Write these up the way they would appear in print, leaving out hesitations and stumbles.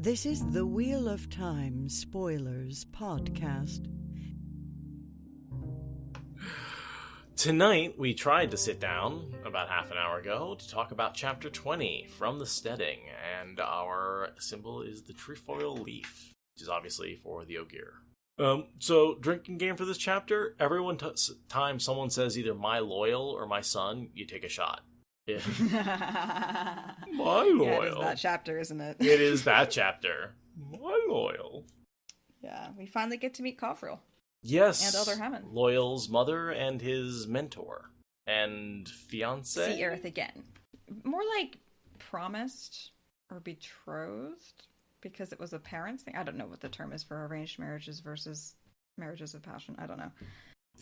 This is the Wheel of Time Spoilers podcast. Tonight, we tried to sit down about half an hour ago to talk about Chapter 20 from the Stedding, and our symbol is the trefoil leaf, which is obviously for the Ogier. So, drinking game for this chapter, every time someone says either my loyal or my son, you take a shot. Yeah. My loyal. Yeah, it is that chapter, isn't it? It is that chapter. My loyal. Yeah, we finally get to meet Coffril. Yes. And Elder Hammond. Loyal's mother and his mentor. And fiancé? See Aerith again. More like promised or betrothed, because it was a parents thing. I don't know what the term is for arranged marriages versus marriages of passion. I don't know.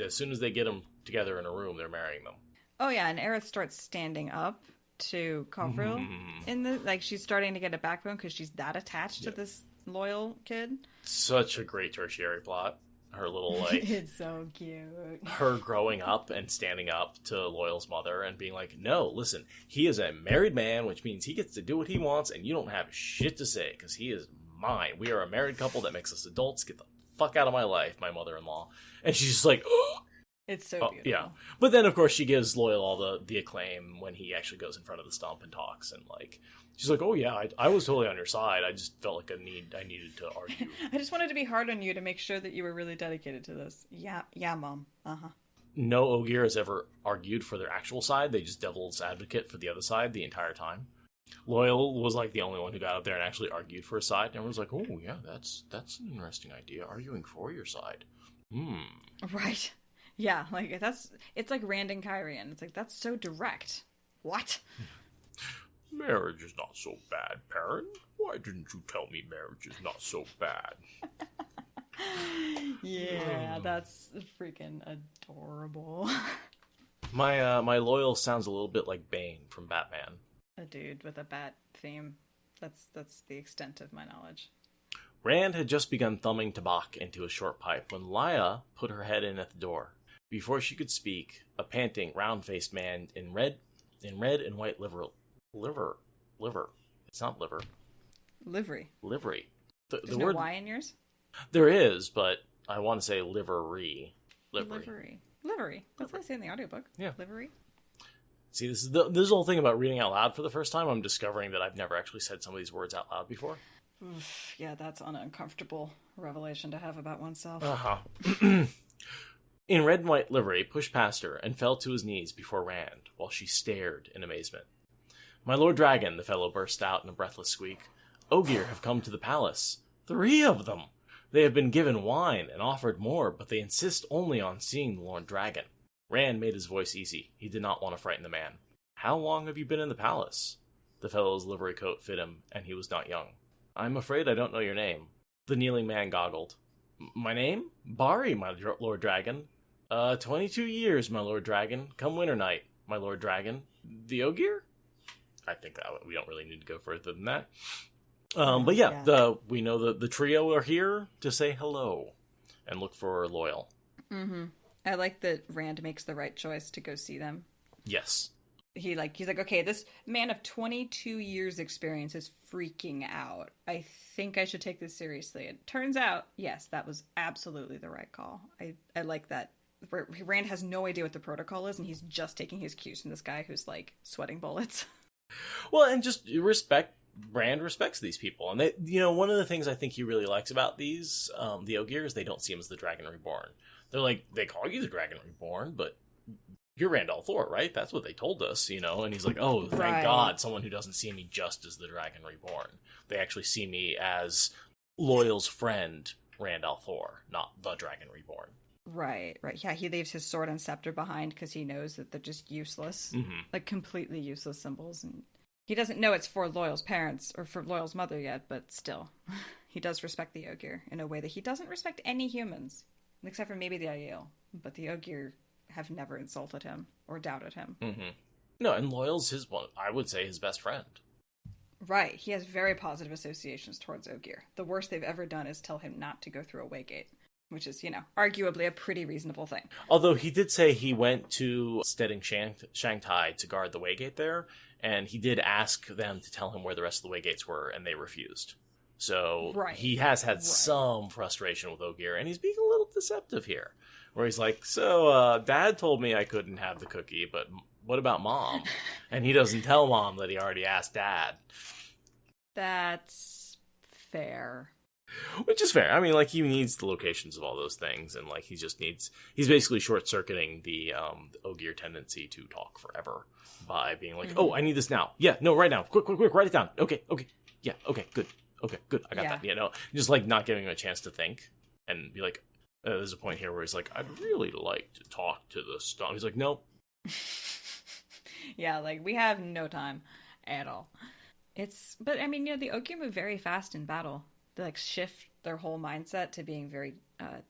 As soon as they get them together in a room, they're marrying them. Oh yeah, and Aerith starts standing up to Coffril in the she's starting to get a backbone because she's that attached to this loyal kid. Such a great tertiary plot. Her little it's so cute. Her growing up and standing up to Loyal's mother and being like, no, listen, he is a married man, which means he gets to do what he wants, and you don't have shit to say because he is mine. We are a married couple that makes us adults. Get the fuck out of my life, my mother-in-law. And she's just like, oh. It's so beautiful. Yeah. But then, of course, she gives Loyal all the acclaim when he actually goes in front of the stump and talks. And, she's like, oh, yeah, I was totally on your side. I just felt like I needed to argue. I just wanted to be hard on you to make sure that you were really dedicated to this. Yeah, Mom. Uh-huh. No Ogier has ever argued for their actual side. They just devil's advocate for the other side the entire time. Loyal was, the only one who got up there and actually argued for a side. And everyone's like, oh, yeah, that's an interesting idea, arguing for your side. Right. Yeah, it's like Rand and Kyrian. It's like, that's so direct. What? Marriage is not so bad, Perrin. Why didn't you tell me marriage is not so bad? Yeah, that's freaking adorable. My Loyal sounds a little bit like Bane from Batman. A dude with a bat theme. That's the extent of my knowledge. Rand had just begun thumbing tobacco into a short pipe when Lya put her head in at the door. Before she could speak, a panting, round-faced man in red and white liver. It's not liver. Livery. The no word Y in yours? There is, but I want to say livery. Livery. That's what I say in the audiobook. Yeah. Livery. See, this is the whole thing about reading out loud for the first time. I'm discovering that I've never actually said some of these words out loud before. Yeah, that's an uncomfortable revelation to have about oneself. Uh-huh. In red and white livery, pushed past her and fell to his knees before Rand, while she stared in amazement. My Lord Dragon, the fellow burst out in a breathless squeak. Ogier have come to the palace. 3 of them! They have been given wine and offered more, but they insist only on seeing the Lord Dragon. Rand made his voice easy. He did not want to frighten the man. How long have you been in the palace? The fellow's livery coat fit him, and he was not young. I'm afraid I don't know your name. The kneeling man goggled. My name? Bari, my Lord Dragon. 22 years, my Lord Dragon. Come winter night, my Lord Dragon. The Ogier? I think that we don't really need to go further than that. But yeah. We know the trio are here to say hello and look for Loyal. Mm-hmm. I like that Rand makes the right choice to go see them. Yes. He's like, okay, this man of 22 years experience is freaking out. I think I should take this seriously. It turns out, yes, that was absolutely the right call. I like that. Rand has no idea what the protocol is, and he's just taking his cues from this guy who's, sweating bullets. Well, and just Rand respects these people. And they, one of the things I think he really likes about these, the Ogier, is they don't see him as the Dragon Reborn. They're like, they call you the Dragon Reborn, but you're Rand al'Thor, right? That's what they told us, And he's like, oh, thank God, someone who doesn't see me just as the Dragon Reborn. They actually see me as Loyal's friend, Rand al'Thor, not the Dragon Reborn. Right. Yeah, he leaves his sword and scepter behind because he knows that they're just useless. Mm-hmm. Completely useless symbols. And he doesn't know it's for Loyal's parents or for Loyal's mother yet, but still. He does respect the Ogier in a way that he doesn't respect any humans, except for maybe the Aiel. But the Ogier have never insulted him or doubted him. Mm-hmm. No, and Loyal's I would say, his best friend. Right. He has very positive associations towards Ogier. The worst they've ever done is tell him not to go through a Waygate. Which is, arguably a pretty reasonable thing. Although he did say he went to Stedding Shanghai to guard the Waygate there, and he did ask them to tell him where the rest of the Waygates were, and they refused. So Right. he has had some frustration with Ogier, and he's being a little deceptive here. Where he's like, so, Dad told me I couldn't have the cookie, but what about Mom? And he doesn't tell Mom that he already asked Dad. That's fair. Which is fair. I mean, like, he needs the locations of all those things, and, like, he's basically short-circuiting the Ogier tendency to talk forever by being like, oh, I need this now. Yeah, no, right now. Quick, write it down. Okay. Yeah, okay, good. Okay, good. I got that. You know, just, like, not giving him a chance to think and be like, there's a point here where he's like, I'd really like to talk to the stone. He's like, nope. Yeah, like, we have no time at all. But I mean, the Ogier move very fast in battle. They, like, shift their whole mindset to being very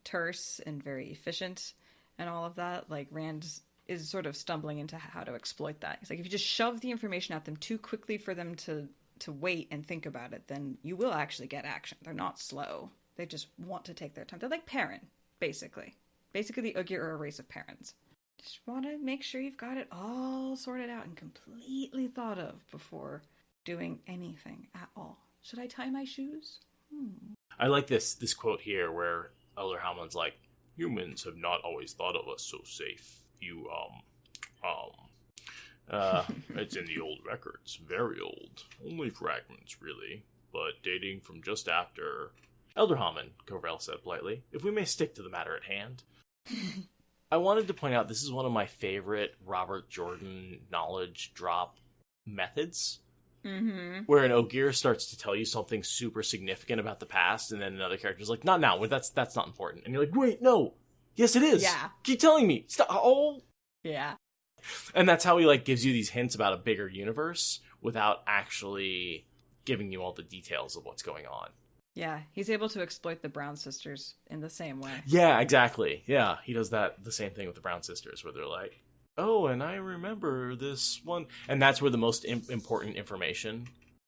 terse and very efficient and all of that. Like, Rand is sort of stumbling into how to exploit that. He's like, if you just shove the information at them too quickly for them to wait and think about it, then you will actually get action. They're not slow. They just want to take their time. They're like Perrin, basically. Basically, the Ogier are a race of Perrins. Just want to make sure you've got it all sorted out and completely thought of before doing anything at all. Should I tie my shoes? I like this quote here where Elder Hamlin's like, humans have not always thought of us so safe. It's in the old records. Very old. Only fragments, really. But dating from just after... Elder Hamlin, Covrel said politely, if we may stick to the matter at hand. I wanted to point out this is one of my favorite Robert Jordan knowledge drop methods. Mm-hmm. Where an Ogier starts to tell you something super significant about the past, and then another character's like, not now, that's not important. And you're like, wait, no. Yes, it is. Yeah. Keep telling me. Stop. Oh. Yeah. And that's how he, like, gives you these hints about a bigger universe without actually giving you all the details of what's going on. Yeah, he's able to exploit the Brown sisters in the same way. Yeah, exactly. Yeah, he does the same thing with the Brown sisters, where they're like, oh, and I remember this one. And that's where the most important information...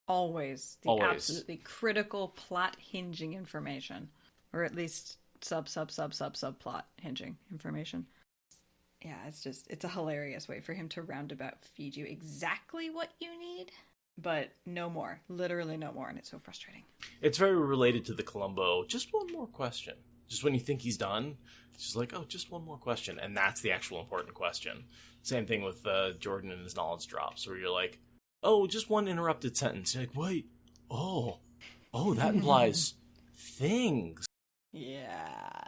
Always. Absolutely critical plot hinging information. Or at least subplot hinging information. Yeah, it's a hilarious way for him to roundabout feed you exactly what you need. But no more. Literally no more. And it's so frustrating. It's very related to the Columbo. Just one more question. Just when you think he's done, it's just like, oh, just one more question. And that's the actual important question. Same thing with Jordan and his knowledge drops, where you're like, oh, just one interrupted sentence. You're like, wait, oh, that implies things. Yeah.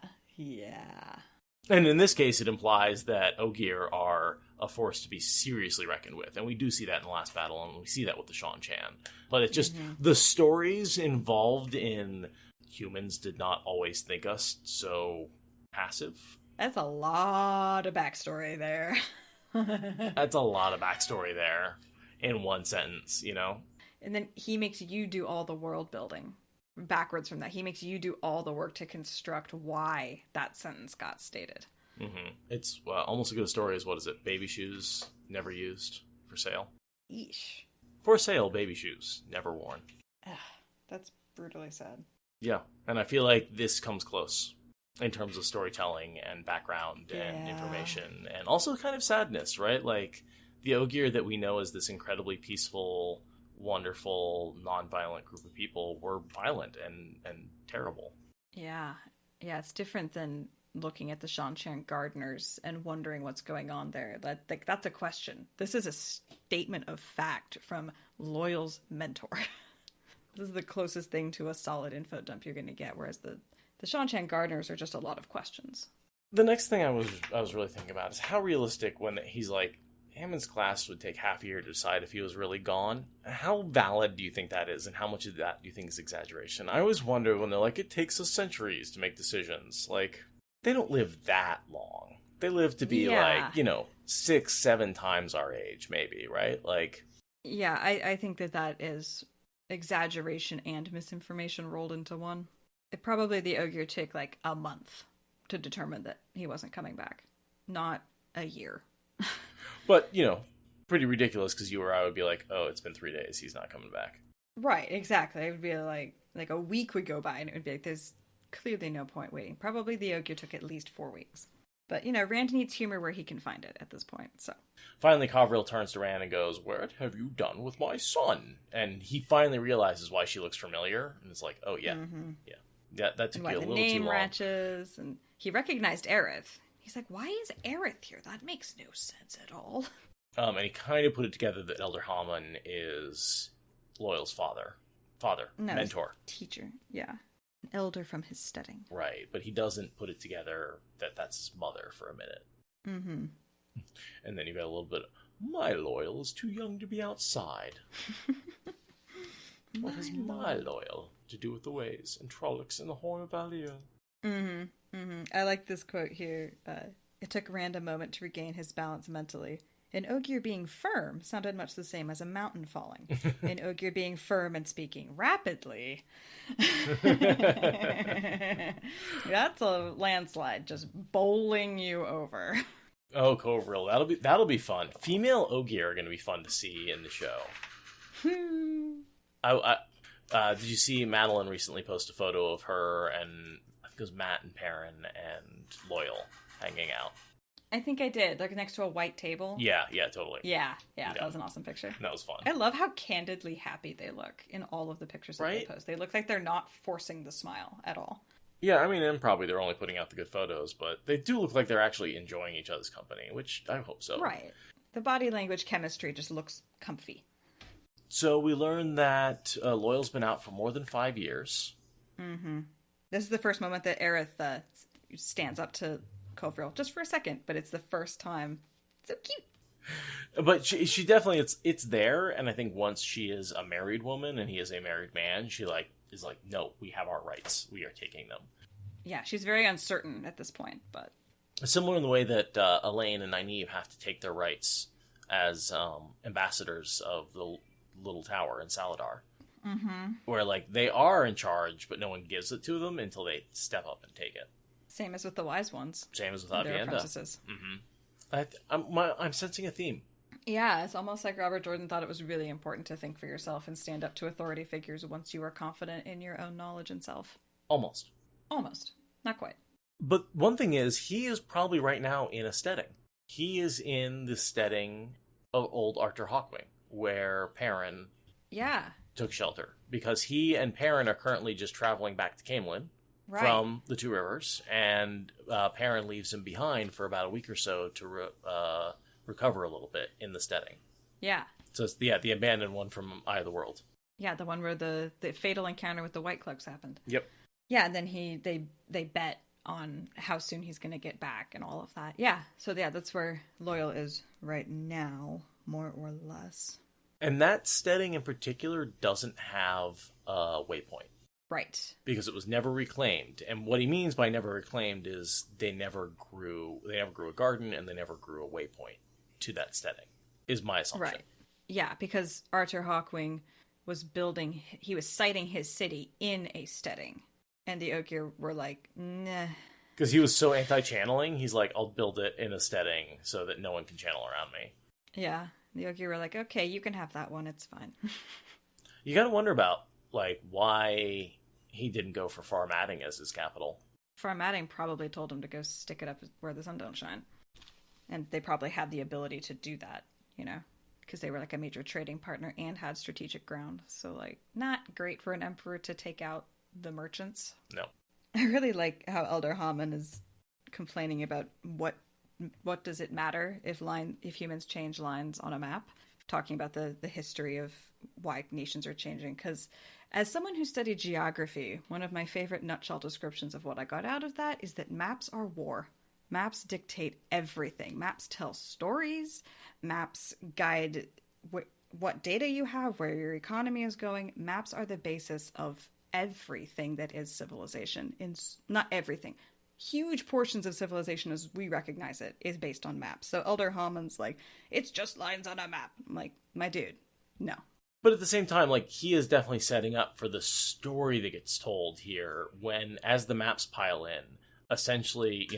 And in this case, it implies that Ogier are a force to be seriously reckoned with. And we do see that in the last battle, and we see that with the Shan Chan. But it's just, the stories involved in humans did not always think us so passive. That's a lot of backstory there. That's a lot of backstory there in one sentence, you know? And then he makes you do all the world building. Backwards from that, he makes you do all the work to construct why that sentence got stated. Mm-hmm. It's almost as good a story as, what is it, baby shoes never used, for sale? Eesh. For sale, baby shoes, never worn. That's brutally sad. Yeah, and I feel like this comes close in terms of storytelling and background and information, and also kind of sadness, right? Like, the Ogier that we know as this incredibly peaceful, wonderful, non-violent group of people were violent and terrible. Yeah, it's different than looking at the Shan Chan gardeners and wondering what's going on there. That's a question. This is a statement of fact from Loyal's mentor. This is the closest thing to a solid info dump you're going to get, whereas the Shan Chan gardeners are just a lot of questions. The next thing I was really thinking about is how realistic when he's like, Hammond's class would take half a year to decide if he was really gone. How valid do you think that is, and how much of that do you think is exaggeration? I always wonder when they're like, it takes us centuries to make decisions. Like, they don't live that long. They live to be 6-7 times our age, maybe, right? Like, yeah, I think that is exaggeration and misinformation rolled into one. Probably the Ogier took like a month to determine that he wasn't coming back, not a year. But, pretty ridiculous, because you or I would be like, oh, it's been 3 days, he's not coming back. Right, exactly. It would be like a week would go by, and it would be like, there's clearly no point waiting. Probably the Ogier took at least 4 weeks. But, Rand needs humor where he can find it at this point, so. Finally, Covril turns to Rand and goes, "What have you done with my son?" And he finally realizes why she looks familiar, and it's like, oh, yeah, yeah. That took you a little too long. And why the name matches, and he recognized Aerith. He's like, why is Aerith here? That makes no sense at all. And he kind of put it together that Elder Hammond is Loyal's mentor. Teacher, yeah. An elder from his stedding. Right, but he doesn't put it together that that's his mother for a minute. Mm-hmm. And then you got a little bit of, "My Loyal is too young to be outside." What has my Loyal to do with the ways and Trollocs in the Horn of Valir? Mm-hmm. Mm-hmm. I like this quote here. It took Rand a moment to regain his balance mentally. In Ogier being firm sounded much the same as a mountain falling. In Ogier being firm and speaking rapidly. That's a landslide just bowling you over. Oh, Covril, that'll be fun. Female Ogier are going to be fun to see in the show. Did you see Madeline recently post a photo of her and I think it was Matt and Perrin and Loyal hanging out? I think I did. Like next to a white table. Yeah, totally. Yeah, that was an awesome picture. That was fun. I love how candidly happy they look in all of the pictures that they post. They look like they're not forcing the smile at all. Yeah, I mean, and probably they're only putting out the good photos, but they do look like they're actually enjoying each other's company, which I hope so. Right. The body language chemistry just looks comfy. So we learned that Loyal's been out for more than 5 years. Mm-hmm. This is the first moment that Aerith stands up to Covril, just for a second, but it's the first time. So cute. But she definitely, it's there, and I think once she is a married woman and he is a married man, she is like, no, we have our rights. We are taking them. Yeah, she's very uncertain at this point, but... Similar in the way that Elaine and Nynaeve have to take their rights as ambassadors of the Little Tower in Saladar. Mm-hmm. Where, they are in charge, but no one gives it to them until they step up and take it. Same as with the wise ones. Same as with Their Avienda. apprentices. Mm-hmm. I'm sensing a theme. Yeah, it's almost like Robert Jordan thought it was really important to think for yourself and stand up to authority figures once you are confident in your own knowledge and self. Almost. Not quite. But one thing is, he is probably right now in a stedding. He is in the stedding of old Arthur Hawkwing, where Perrin took shelter. Because he and Perrin are currently just traveling back to Camelin. Right. From the Two Rivers, and Perrin leaves him behind for about a week or so to recover a little bit in the stedding. Yeah. So it's the abandoned one from Eye of the World. Yeah, the one where the fatal encounter with the White Cloaks happened. Yep. Yeah, and then they bet on how soon he's going to get back and all of that. Yeah, so that's where Loyal is right now, more or less. And that stedding in particular doesn't have a waypoint. Right. Because it was never reclaimed. And what he means by never reclaimed is they never grew a garden and they never grew a waypoint to that stedding, is my assumption. Right. Yeah, because Arthur Hawkwing was siting his city in a stedding. And the Ogier were like, nah. Because he was so anti-channeling, he's like, I'll build it in a stedding so that no one can channel around me. Yeah. The Ogier were like, okay, you can have that one, it's fine. You gotta wonder about why he didn't go for Farmatting as his capital. Farmatting probably told him to go stick it up where the sun don't shine. And they probably had the ability to do that, because they were a major trading partner and had strategic ground. So, not great for an emperor to take out the merchants. No. I really like how Elder Hammond is complaining about what does it matter if humans change lines on a map, talking about the history of why nations are changing, because as someone who studied geography, one of my favorite nutshell descriptions of what I got out of that is that maps are war. Maps dictate everything. Maps tell stories. Maps guide what data you have, where your economy is going. Maps are the basis of everything that is civilization. Not everything. Huge portions of civilization as we recognize it is based on maps. So Elder Hammond's like, it's just lines on a map. I'm like, my dude, no. But at the same time, he is definitely setting up for the story that gets told here when, as the maps pile in, essentially,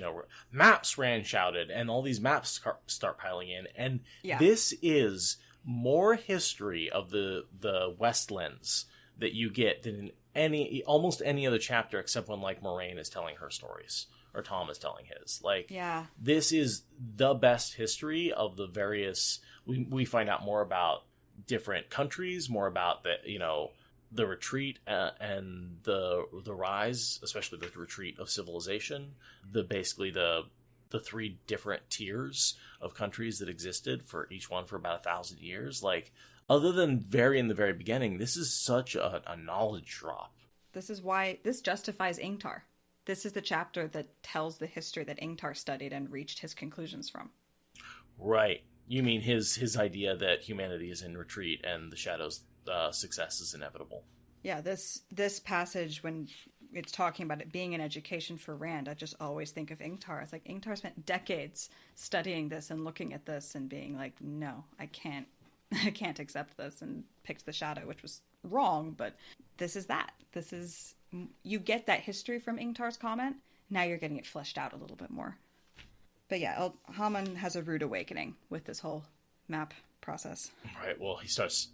maps ran shouted, and all these maps start piling in. And this is more history of the Westlands that you get than in almost any other chapter except when, Moraine is telling her stories. or Tom is telling his. Like, Yeah. this is the best history of the various. We find out more about different countries, more about the retreat and the rise, especially the retreat of civilization. The three different tiers of countries that existed for each one for about 1,000 years. Like, other than in the very beginning, this is such a knowledge drop. This is why this justifies Ingtar. This is the chapter that tells the history that Ingtar studied and reached his conclusions from. Right. You mean his idea that humanity is in retreat and the Shadow's success is inevitable. Yeah, this passage, when it's talking about it being an education for Rand, I just always think of Ingtar. It's like Ingtar spent decades studying this and looking at this and being like, no, I can't accept this, and picked the Shadow, which was wrong, but this is that. This is, you get that history from Ingtar's comment, now you're getting it fleshed out a little bit more. But yeah, Haman has a rude awakening with this whole map process. Right, well, he starts,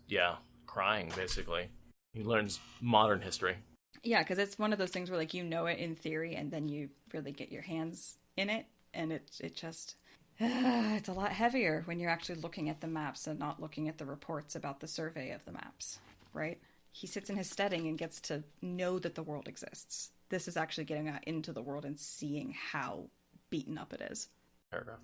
crying, basically. He learns modern history. Yeah, because it's one of those things where, like, you know it in theory, and then you really get your hands in it, and it just... it's a lot heavier when you're actually looking at the maps and not looking at the reports about the survey of the maps, right? He sits in his stedding and gets to know that the world exists. This is actually getting out into the world and seeing how beaten up it is. Paragraph.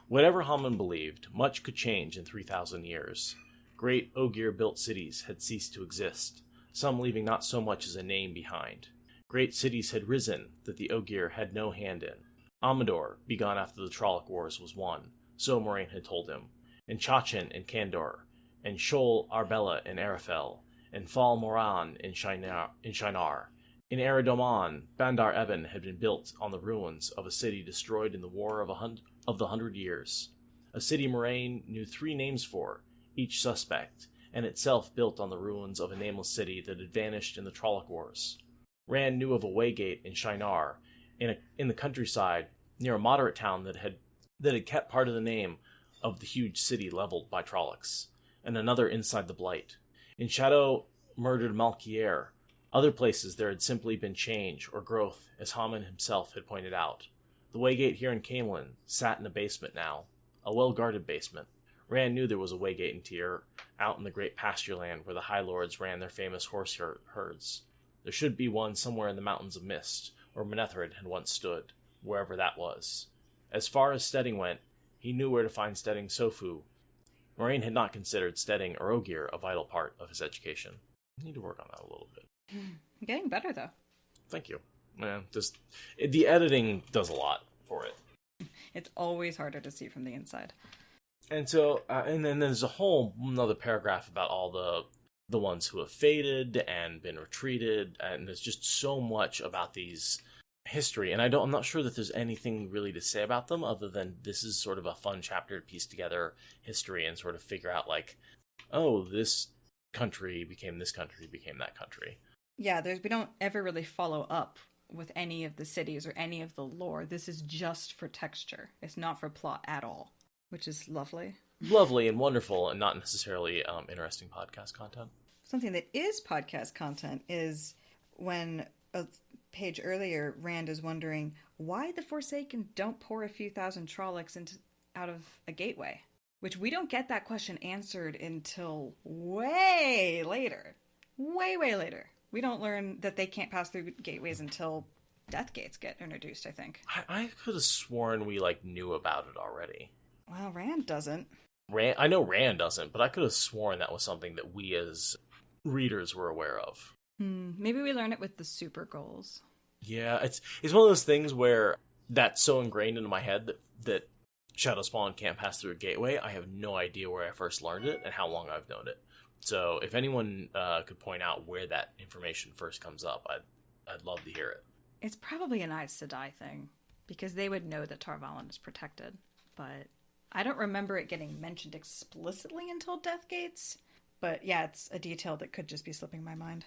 Whatever Haman believed, much could change in 3,000 years. Great Ogier-built cities had ceased to exist, some leaving not so much as a name behind. Great cities had risen that the Ogier had no hand in. Amador, begun after the Trolloc Wars, was one, so Moraine had told him, and Chachin in Candor, and Shol Arbella in Arafel, and Fal Moran in Shinar. In Eridomon, Bandar Eben had been built on the ruins of a city destroyed in the War of the 100 Years. A city Moraine knew 3 names for, each suspect, and itself built on the ruins of a nameless city that had vanished in the Trolloc Wars. Rand knew of a waygate in Shinar, in the countryside, near a moderate town that had kept part of the name of the huge city leveled by Trollocs, and another inside the Blight. In Shadow murdered Malkier. Other places there had simply been change or growth, as Haman himself had pointed out. The waygate here in Camelin sat in a basement now, a well-guarded basement. Rand knew there was a waygate in Tyr, out in the great pasture land where the High Lords ran their famous horse herds. There should be one somewhere in the Mountains of Mist, where Menethrid had once stood, wherever that was. As far as Stedding went, he knew where to find Stedding Sofu. Moraine had not considered Stedding or Ogier a vital part of his education. I need to work on that a little bit. Getting better, though. Thank you. The editing does a lot for it. It's always harder to see from the inside. And so, and then there's a whole another paragraph about all the ones who have faded and been retreated, and there's just so much about these history, and I'm not sure that there's anything really to say about them other than this is sort of a fun chapter to piece together history and sort of figure out, like, oh, this country became this country, became that country. Yeah, we don't ever really follow up with any of the cities or any of the lore. This is just for texture. It's not for plot at all, which is lovely. Lovely and wonderful, and not necessarily interesting podcast content. Something that is podcast content is when a page earlier, Rand is wondering why the Forsaken don't pour a few thousand Trollocs out of a gateway. Which we don't get that question answered until way later. Way later. We don't learn that they can't pass through gateways until Death Gates get introduced, I think. I could have sworn we, knew about it already. Well, Rand doesn't. I know Rand doesn't, but I could have sworn that was something that we as readers were aware of. Maybe we learn it with the super goals. Yeah, it's one of those things where that's so ingrained into my head that Shadowspawn can't pass through a gateway. I have no idea where I first learned it and how long I've known it. So if anyone could point out where that information first comes up, I'd love to hear it. It's probably an Aes Sedai thing, because they would know that Tar Valon is protected. But I don't remember it getting mentioned explicitly until Death Gates. But yeah, it's a detail that could just be slipping my mind.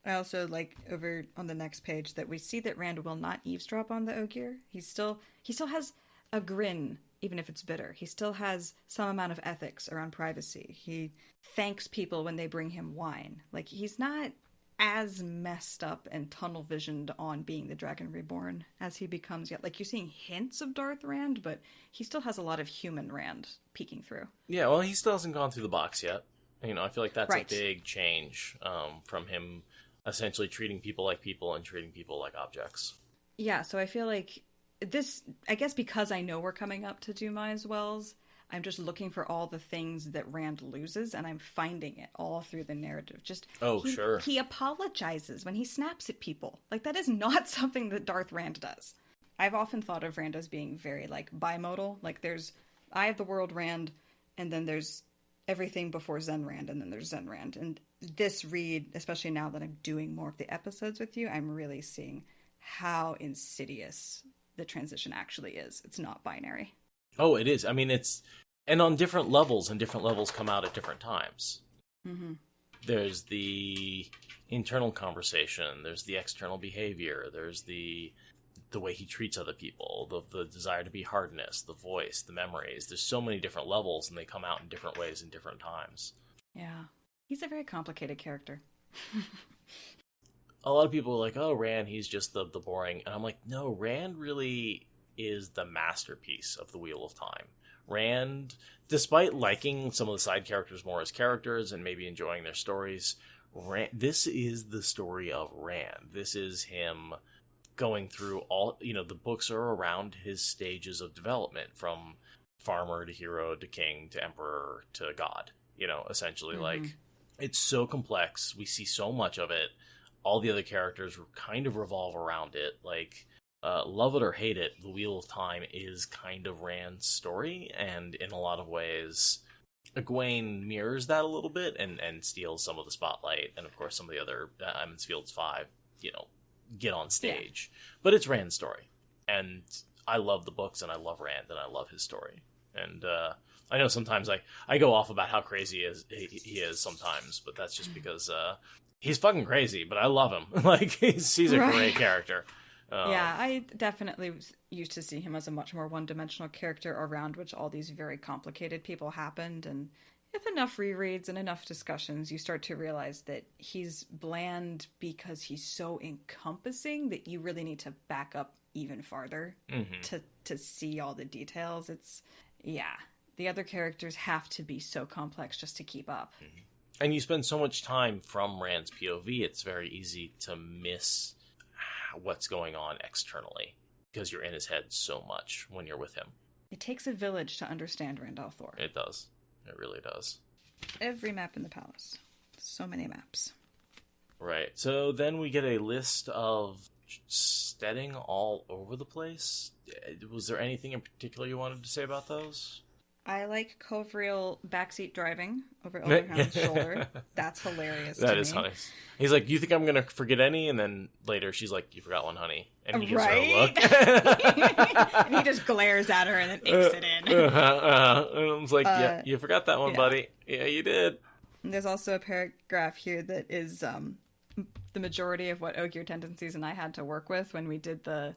I also like over on the next page that we see that Rand will not eavesdrop on the Ogier. He still has a grin, even if it's bitter. He still has some amount of ethics around privacy. He thanks people when they bring him wine. Like, he's not as messed up and tunnel visioned on being the Dragon Reborn as he becomes yet. Like, you're seeing hints of Darth Rand, but he still has a lot of human Rand peeking through. Yeah, well, he still hasn't gone through the box yet. You know, I feel like that's Right. a big change from him essentially treating people like people and treating people like objects. Yeah, so I feel like this, I guess because I know we're coming up to Dumai's Wells, I'm just looking for all the things that Rand loses, and I'm finding it all through the narrative. Just Sure. He apologizes when he snaps at people. Like, that is not something that Darth Rand does. I've often thought of Rand as being very, like, bimodal. Like, there's Eye of the World Rand, and then there's everything before Zen Rand, and then there's Zen Rand. And this read, especially now that I'm doing more of the episodes with you, I'm really seeing how insidious the transition actually is. It's not binary. Oh, it is. I mean, it's... And on different levels, and different levels come out at different times. Mm-hmm. There's the internal conversation, there's the external behavior, there's the way he treats other people, the desire to be hardness, the voice, the memories. There's so many different levels, and they come out in different ways in different times. Yeah. He's a very complicated character. A lot of people are like, oh, Rand, he's just the boring. And I'm like, no, Rand really is the masterpiece of the Wheel of Time. Rand, despite liking some of the side characters more as characters and maybe enjoying their stories, this is the story of Rand. This is him going through all, the books are around his stages of development, from farmer to hero to king to emperor to god, essentially. Mm-hmm. Like, it's so complex. We see so much of it. All the other characters kind of revolve around it. Like, love it or hate it, the Wheel of Time is kind of Rand's story, and in a lot of ways, Egwene mirrors that a little bit and steals some of the spotlight, and of course some of the other Emond's Fields 5, get on stage. Yeah. But it's Rand's story, and I love the books, and I love Rand, and I love his story. And I know sometimes I go off about how crazy he is sometimes, but that's just because he's fucking crazy, but I love him. Like, he's a great character. Yeah, I definitely used to see him as a much more one-dimensional character around which all these very complicated people happened, and with enough rereads and enough discussions, you start to realize that he's bland because he's so encompassing that you really need to back up even farther to see all the details. The other characters have to be so complex just to keep up. Mm-hmm. And you spend so much time from Rand's POV, it's very easy to miss what's going on externally, because you're in his head so much when you're with him. It takes a village to understand Rand al'Thor. It does. It really does. Every map in the palace. So many maps. Right. So then we get a list of stedding all over the place. Was there anything in particular you wanted to say about those? I like Kovriel backseat driving over Elderhound's shoulder. That's hilarious. That is funny. He's like, "You think I'm gonna forget any?" And then later she's like, "You forgot one, honey." And he gives her a look. And he just glares at her and then inks it in. And I was like, "Yeah, you forgot that one, buddy. Yeah, you did." And there's also a paragraph here that is the majority of what Ogier Tendencies and I had to work with when we did the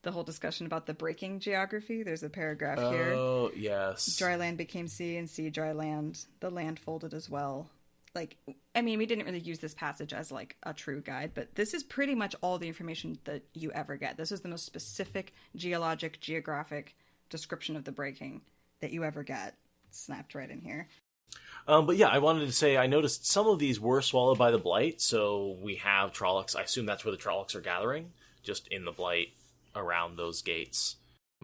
whole discussion about the breaking geography. There's a paragraph here. Oh, yes. Dry land became sea, and sea dry land. The land folded as well. Like, I mean, we didn't really use this passage as like a true guide, but this is pretty much all the information that you ever get. This is the most specific geographic description of the breaking that you ever get. Snapped right in here. But yeah, I wanted to say, I noticed some of these were swallowed by the blight, so we have Trollocs. I assume that's where the Trollocs are gathering, just in the blight around those gates,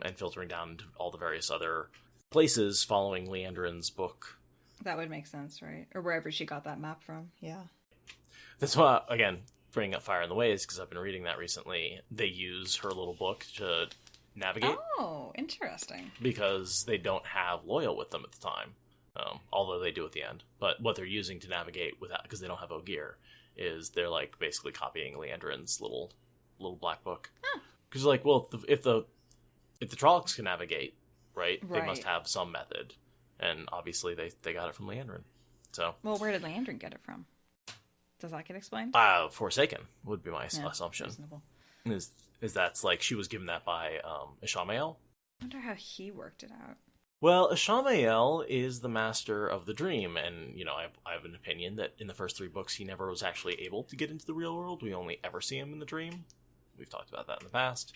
and filtering down to all the various other places following Leandrin's book. That would make sense, right? Or wherever she got that map from, yeah. That's why, again, bringing up Fire in the Ways, because I've been reading that recently. They use her little book to navigate. Oh, interesting. Because they don't have Loyal with them at the time. Although they do at the end. But what they're using to navigate without, because they don't have Ogier, is they're like basically copying Leandrin's little black book. Because like, well, if the Trollocs can navigate, right, they must have some method, and obviously they got it from Leandrin. So, well, where did Leandrin get it from? Does that get explained? Forsaken would be my assumption. Reasonable. Is that's like she was given that by Ishamael? I wonder how he worked it out. Well, Ashamael is the master of the dream, and, I have an opinion that in the first 3 books he never was actually able to get into the real world. We only ever see him in the dream. We've talked about that in the past.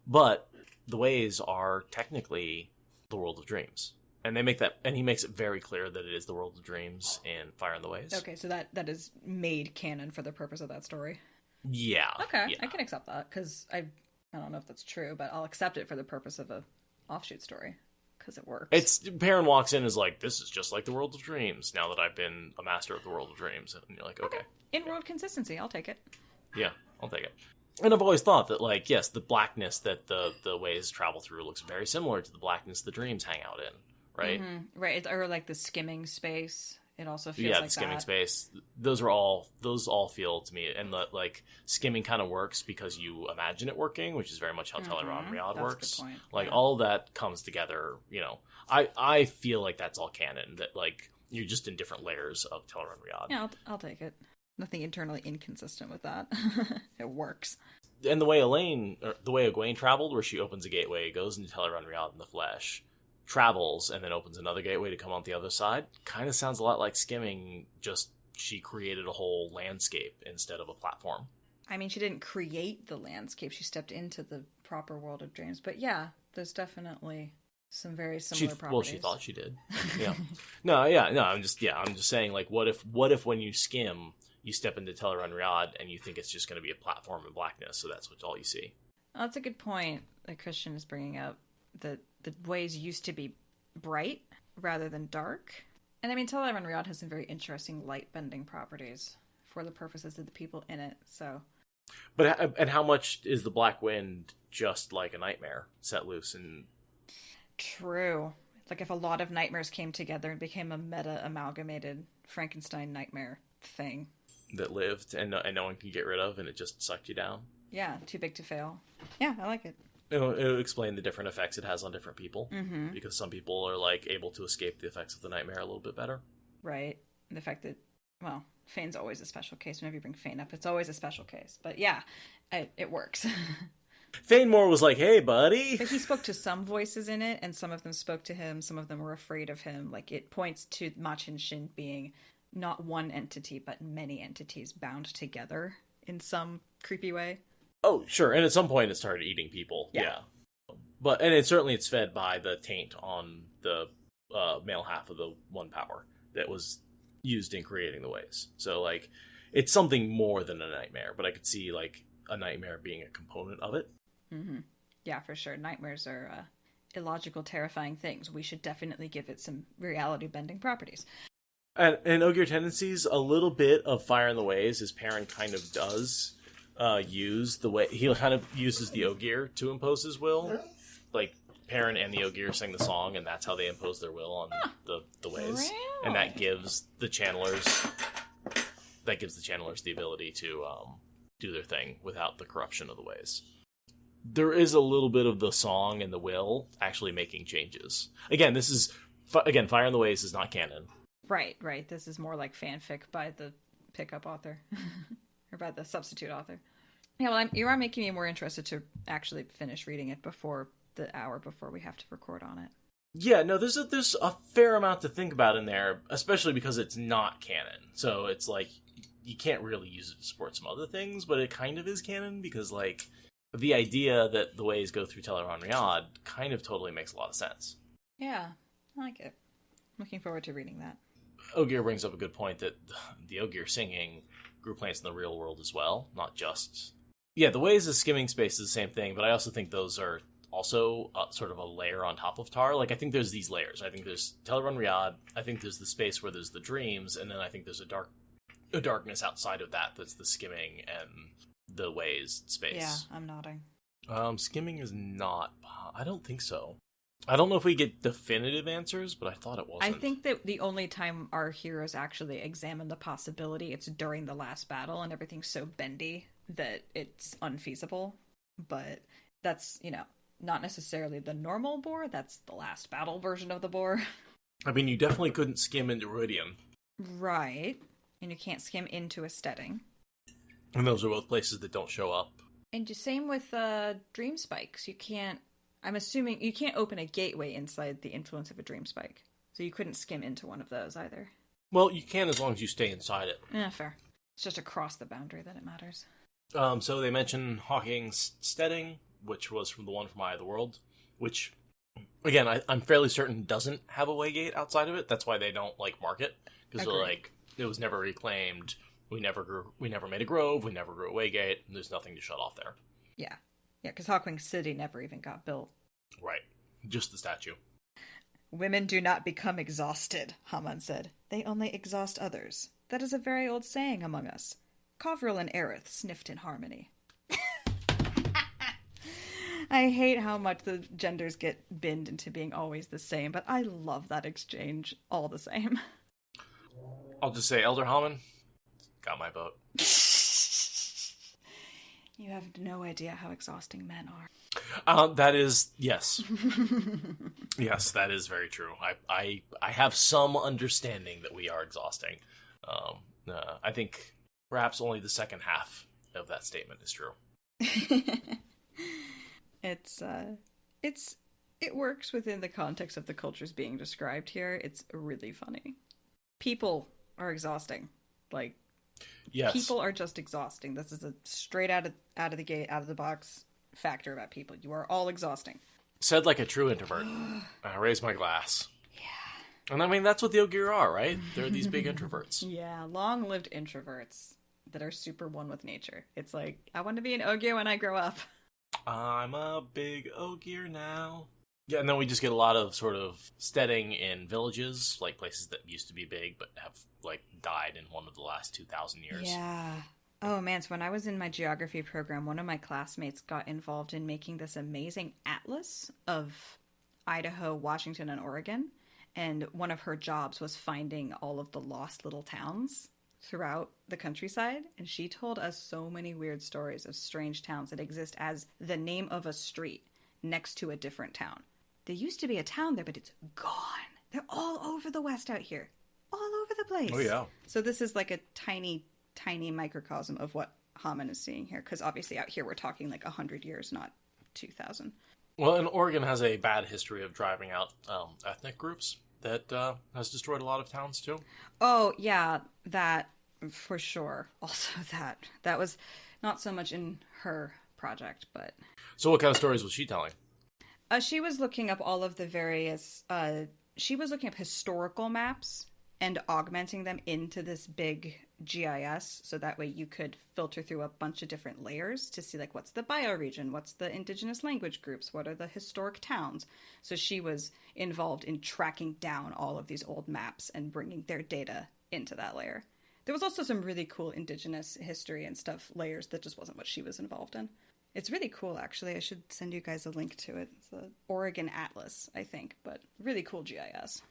But the ways are technically the world of dreams. And he makes it very clear that it is the world of dreams in Fire and the Ways. Okay, so that is made canon for the purpose of that story. Yeah. Okay, yeah. I can accept that, because I don't know if that's true, but I'll accept it for the purpose of a offshoot story. Because it works. Perrin walks in and is like, this is just like the world of dreams, now that I've been a master of the world of dreams. And you're like, okay. In-world consistency, I'll take it. Yeah, I'll take it. And I've always thought that, like, yes, the blackness that the ways travel through looks very similar to the blackness the dreams hang out in, right? Mm-hmm. Right, or like the skimming space. It also feels like the skimming that. Space. Those all feel to me, and like skimming kind of works because you imagine it working, which is very much how Teleron Riyadh works. A good point. Like all that comes together. I feel like that's all canon. That like you're just in different layers of Teleron Riyadh. Yeah, I'll take it. Nothing internally inconsistent with that. It works. And the way Egwene traveled, where she opens a gateway, goes into Teleron Riyadh in the flesh, travels, and then opens another gateway to come on the other side, kind of sounds a lot like skimming, just she created a whole landscape instead of a platform. I mean, she didn't create the landscape, she stepped into the proper world of dreams, but yeah, there's definitely some very similar properties. Well, she thought she did. Yeah. I'm just saying, like, what if when you skim, you step into Teleron Riyadh and you think it's just going to be a platform in blackness, so that's all you see. Oh, that's a good point that Christian is bringing up, that the ways used to be bright rather than dark. And I mean, Teleron Riyadh has some very interesting light-bending properties for the purposes of the people in it, so... And how much is the Black Wind just like a nightmare set loose? And True. Like if a lot of nightmares came together and became a meta-amalgamated Frankenstein nightmare thing. That lived and no one can get rid of, and it just sucked you down. Yeah, too big to fail. Yeah, I like it. It'll explain the different effects it has on different people, because some people are like able to escape the effects of the nightmare a little bit better. Right. And the fact that, well, Fane's always a special case. Whenever you bring Fane up, it's always a special case. But yeah, it works. Fane Moore was like, hey, buddy. But he spoke to some voices in it, and some of them spoke to him. Some of them were afraid of him. Like, it points to Machin Shin being not one entity, but many entities bound together in some creepy way. Oh, sure. And at some point it started eating people. Yeah. But it's fed by the taint on the male half of the one power that was used in creating the ways. So, like, it's something more than a nightmare, but I could see, like, a nightmare being a component of it. Mm-hmm. Yeah, for sure. Nightmares are illogical, terrifying things. We should definitely give it some reality-bending properties. And Ogier tendencies, a little bit of Fire in the Ways, his parent kind of does use the way... He kind of uses the Ogier to impose his will. Like, Perrin and the Ogier sing the song, and that's how they impose their will on the ways. Really? And that gives the channelers the ability to do their thing without the corruption of the ways. There is a little bit of the song and the will actually making changes. Again, Fire in the Ways is not canon. Right. This is more like fanfic by the pickup author. Or by the substitute author. Yeah, well, you are making me more interested to actually finish reading it before the hour before we have to record on it. Yeah, no, there's a fair amount to think about in there, especially because it's not canon. So it's like, you can't really use it to support some other things, but it kind of is canon, because, like, the idea that the ways go through Teleron Riyadh kind of totally makes a lot of sense. Yeah, I like it. Looking forward to reading that. Ogier brings up a good point that the Ogier singing grew plants in the real world as well, not just... Yeah, the ways of skimming space is the same thing, but I also think those are also sort of a layer on top of Tar. Like, I think there's these layers. I think there's Teleron Riyadh, I think there's the space where there's the dreams, and then I think there's a darkness outside of that's the skimming and the ways space. Yeah, I'm nodding. Skimming is not... I don't think so. I don't know if we get definitive answers, but I thought it wasn't. I think that the only time our heroes actually examine the possibility, it's during the last battle, and everything's so bendy that it's unfeasible. But that's, not necessarily the normal boar. That's the last battle version of the boar. I mean, you definitely couldn't skim into Ruidium. Right. And you can't skim into a Stedding. And those are both places that don't show up. And same with Dream Spikes. You can't... I'm assuming you can't open a gateway inside the influence of a dream spike. So you couldn't skim into one of those either. Well, you can as long as you stay inside it. Yeah, fair. It's just across the boundary that it matters. So they mentioned Hawking's Stedding, which was from the one from Eye of the World, which, again, I'm fairly certain doesn't have a waygate outside of it. That's why they don't, like, mark it. Because they're like, it was never reclaimed. We never made a grove. We never grew a waygate. There's nothing to shut off there. Yeah. Yeah, because Hawkwing City never even got built. Right. Just the statue. Women do not become exhausted, Haman said. They only exhaust others. That is a very old saying among us. Covril and Aerith sniffed in harmony. I hate how much the genders get binned into being always the same, but I love that exchange all the same. I'll just say Elder Haman got my vote. You have no idea how exhausting men are. That is, yes. Yes, that is very true. I have some understanding that we are exhausting. I think perhaps only the second half of that statement is true. It works within the context of the cultures being described here. It's really funny. People are exhausting. Like, yes. People are just exhausting. This is a straight out of the gate, out of the box factor about people. You are all exhausting. Said like a true introvert. I raise my glass. Yeah. And I mean, that's what the Ogier are, right? They're these big introverts. Yeah, long-lived introverts that are super one with nature. It's like, I want to be an Ogier when I grow up. I'm a big Ogier now. Yeah, and then we just get a lot of sort of steading in villages, like places that used to be big but have, like, died in one of the last 2,000 years. Yeah. Oh, man, so when I was in my geography program, one of my classmates got involved in making this amazing atlas of Idaho, Washington, and Oregon. And one of her jobs was finding all of the lost little towns throughout the countryside. And she told us so many weird stories of strange towns that exist as the name of a street next to a different town. There used to be a town there, but it's gone. They're all over the West out here. All over the place. Oh, yeah. So this is like a tiny microcosm of what Haman is seeing here. Because obviously out here we're talking like 100 years, not 2,000. Well, and Oregon has a bad history of driving out ethnic groups that has destroyed a lot of towns, too. Oh, yeah. That, for sure. Also that was not so much in her project, but... So what kind of stories was she telling? She was looking up all of the various... she was looking up historical maps and augmenting them into this big GIS, so that way you could filter through a bunch of different layers to see, like, what's the bioregion, what's the indigenous language groups, what are the historic towns. So she was involved in tracking down all of these old maps and bringing their data into that layer. There was also some really cool indigenous history and stuff layers that just wasn't what she was involved in. It's really cool, actually. I should send you guys a link to it. It's the Oregon Atlas, I think, but really cool GIS.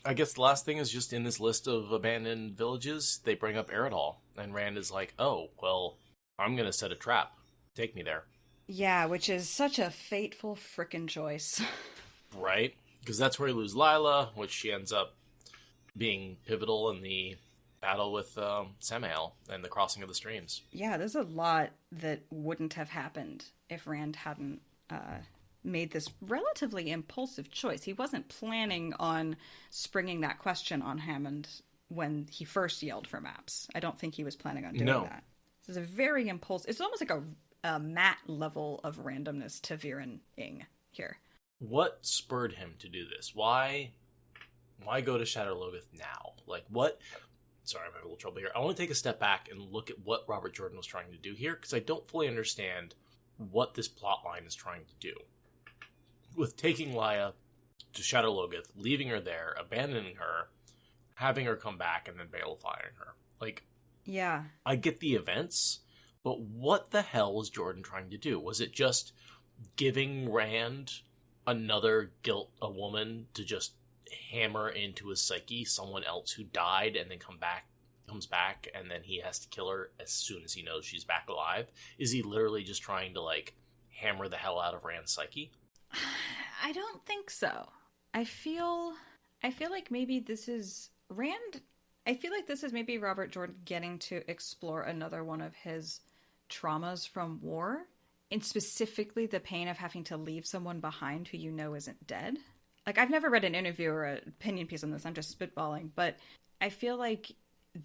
I guess the last thing is just in this list of abandoned villages, they bring up Eridal, and Rand is like, oh, well, I'm going to set a trap. Take me there. Yeah, which is such a fateful frickin' choice. Right? Because that's where you lose Lila, which she ends up being pivotal in the battle with Samael and the crossing of the streams. Yeah, there's a lot that wouldn't have happened if Rand hadn't made this relatively impulsive choice. He wasn't planning on springing that question on Hammond when he first yelled for maps. I don't think he was planning on doing that. This is a very impulsive... It's almost like a Matt level of randomness to Viren-ing here. What spurred him to do this? Why go to Shadow Logos now? Like, what... Sorry, I'm having a little trouble here. I want to take a step back and look at what Robert Jordan was trying to do here, because I don't fully understand what this plot line is trying to do. With taking Laya to Shadow Logos, leaving her there, abandoning her, having her come back, and then balefying her. Like, yeah, I get the events, but what the hell was Jordan trying to do? Was it just giving Rand another a woman to just hammer into his psyche, someone else who died and then comes back, and then he has to kill her as soon as he knows she's back alive? Is he literally just trying to, like, hammer the hell out of Rand's psyche? I don't think so. I feel like maybe this is Rand. I feel like this is maybe Robert Jordan getting to explore another one of his traumas from war and specifically the pain of having to leave someone behind who you know isn't dead. Like, I've never read an interview or an opinion piece on this, I'm just spitballing, but I feel like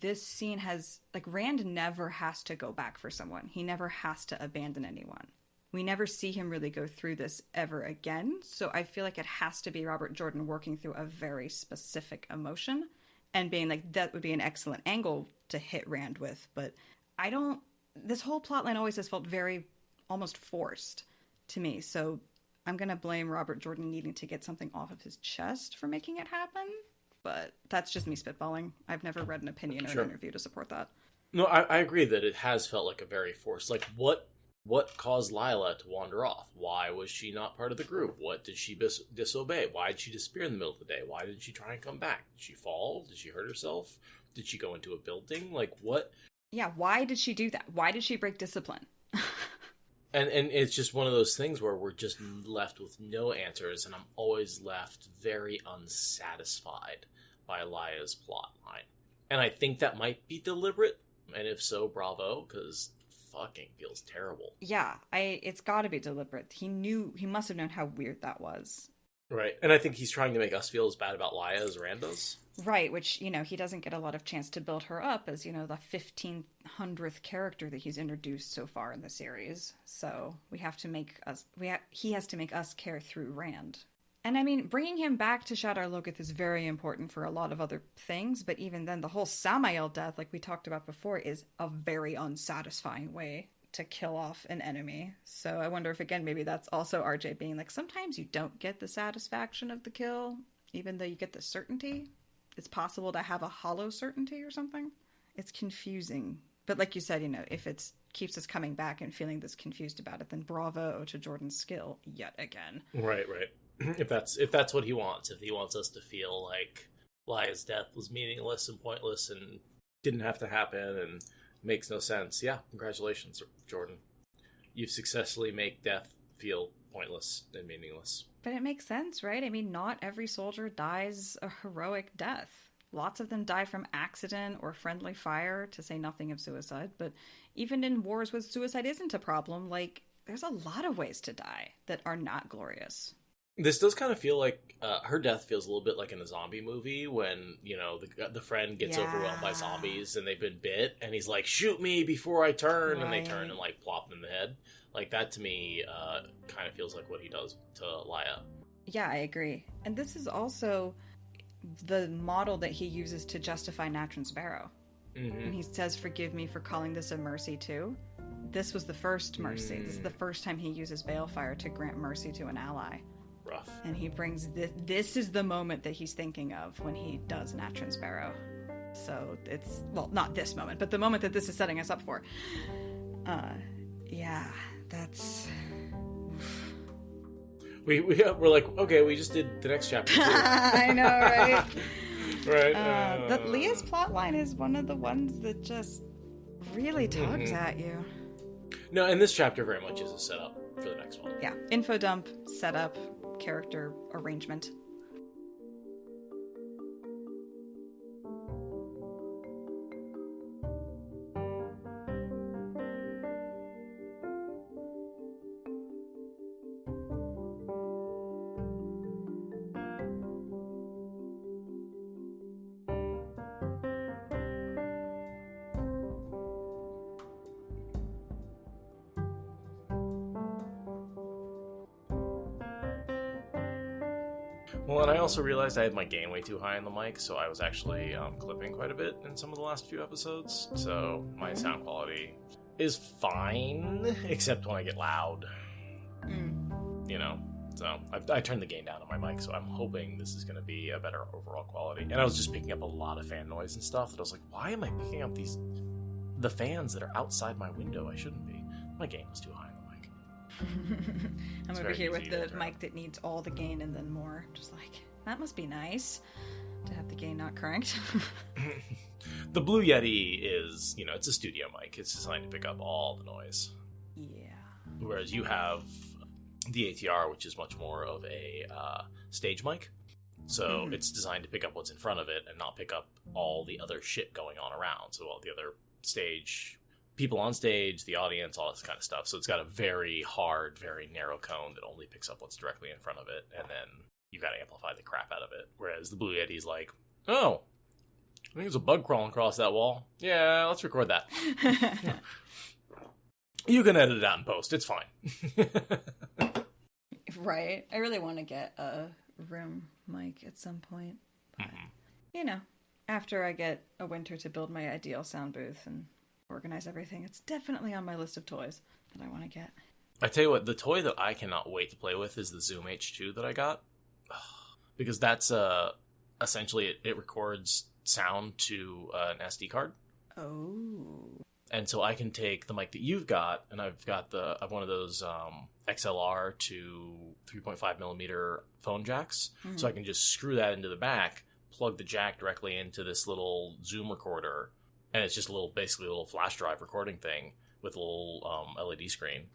this scene has, like, Rand never has to go back for someone. He never has to abandon anyone. We never see him really go through this ever again, so I feel like it has to be Robert Jordan working through a very specific emotion and being like, that would be an excellent angle to hit Rand with, but this whole plotline always has felt very almost forced to me, so I'm going to blame Robert Jordan needing to get something off of his chest for making it happen, but that's just me spitballing. I've never read an opinion or an interview to support that. No, I agree that it has felt like a very forced, like, what caused Lila to wander off? Why was she not part of the group? What did she disobey? Why did she disappear in the middle of the day? Why didn't she try and come back? Did she fall? Did she hurt herself? Did she go into a building? Like, what? Yeah, why did she do that? Why did she break discipline? And it's just one of those things where we're just left with no answers, and I'm always left very unsatisfied by Lia's plot line. And I think that might be deliberate, and if so, bravo, because fucking feels terrible. Yeah, it's got to be deliberate. He must have known how weird that was. Right, and I think he's trying to make us feel as bad about Lia as Rand does. Right, which, he doesn't get a lot of chance to build her up as, the 1500th character that he's introduced so far in the series. So he has to make us care through Rand. And I mean, bringing him back to Shadar Logoth is very important for a lot of other things, but even then, the whole Samael death, like we talked about before, is a very unsatisfying way to kill off an enemy. So I wonder if, again, maybe that's also RJ being like, sometimes you don't get the satisfaction of the kill, even though you get the certainty. It's possible to have a hollow certainty or something. It's confusing. But like you said, if it keeps us coming back and feeling this confused about it, then bravo to Jordan's skill yet again. Right. If that's what he wants, if he wants us to feel like Lia's death was meaningless and pointless and didn't have to happen and makes no sense, yeah, congratulations, Jordan. You've successfully made death feel pointless and meaningless. But it makes sense, right? I mean, not every soldier dies a heroic death. Lots of them die from accident or friendly fire, to say nothing of suicide. But even in wars where suicide isn't a problem, like, there's a lot of ways to die that are not glorious. This does kind of feel like her death feels a little bit like in a zombie movie when, the friend gets overwhelmed by zombies and they've been bit and he's like, shoot me before I turn. Right. And they turn and like plop them in the head. Like that to me kind of feels like what he does to Lia. Yeah, I agree. And this is also the model that he uses to justify Natron Sparrow. Mm-hmm. And he says, forgive me for calling this a mercy too. This was the first mercy. This is the first time he uses Balefire to grant mercy to an ally. Rough. And he brings this is the moment that he's thinking of when he does Natron Sparrow. So it's, well, not this moment, but the moment that this is setting us up for. Yeah, that's... We're like, okay, we just did the next chapter too. I know, right? Right. Leah's plotline is one of the ones that just really tugs at you. No, and this chapter very much is a setup for the next one. Yeah, info dump, setup, character arrangement. Well, and I also realized I had my gain way too high on the mic, so I was actually clipping quite a bit in some of the last few episodes, so my sound quality is fine, except when I get loud. So I turned the gain down on my mic, so I'm hoping this is going to be a better overall quality. And I was just picking up a lot of fan noise and stuff that I was like, why am I picking up the fans that are outside my window? I shouldn't be. My gain was too high. I'm over here with the mic that needs all the gain and then more. Just like, that must be nice to have the gain not cranked. The Blue Yeti is, it's a studio mic. It's designed to pick up all the noise. Yeah. Whereas you have the ATR, which is much more of a stage mic. So it's designed to pick up what's in front of it and not pick up all the other shit going on around. So all the other stage people on stage, the audience, all this kind of stuff. So it's got a very hard, very narrow cone that only picks up what's directly in front of it, and then you got to amplify the crap out of it. Whereas the Blue Yeti's like, oh, I think there's a bug crawling across that wall. Yeah, let's record that. You can edit it out in post. It's fine. Right. I really want to get a room mic at some point. But, you know, after I get a winter to build my ideal sound booth and organize everything, it's definitely on my list of toys that I want to get. I tell you what, the toy that I cannot wait to play with is the Zoom H2 that I got. Because that's essentially it records sound to an SD card. Oh. And so I can take the mic that you've got, and I've got one of those XLR to 3.5 millimeter phone jacks. So I can just screw that into the back, plug the jack directly into this little Zoom recorder, and it's just basically a little flash drive recording thing with a little LED screen,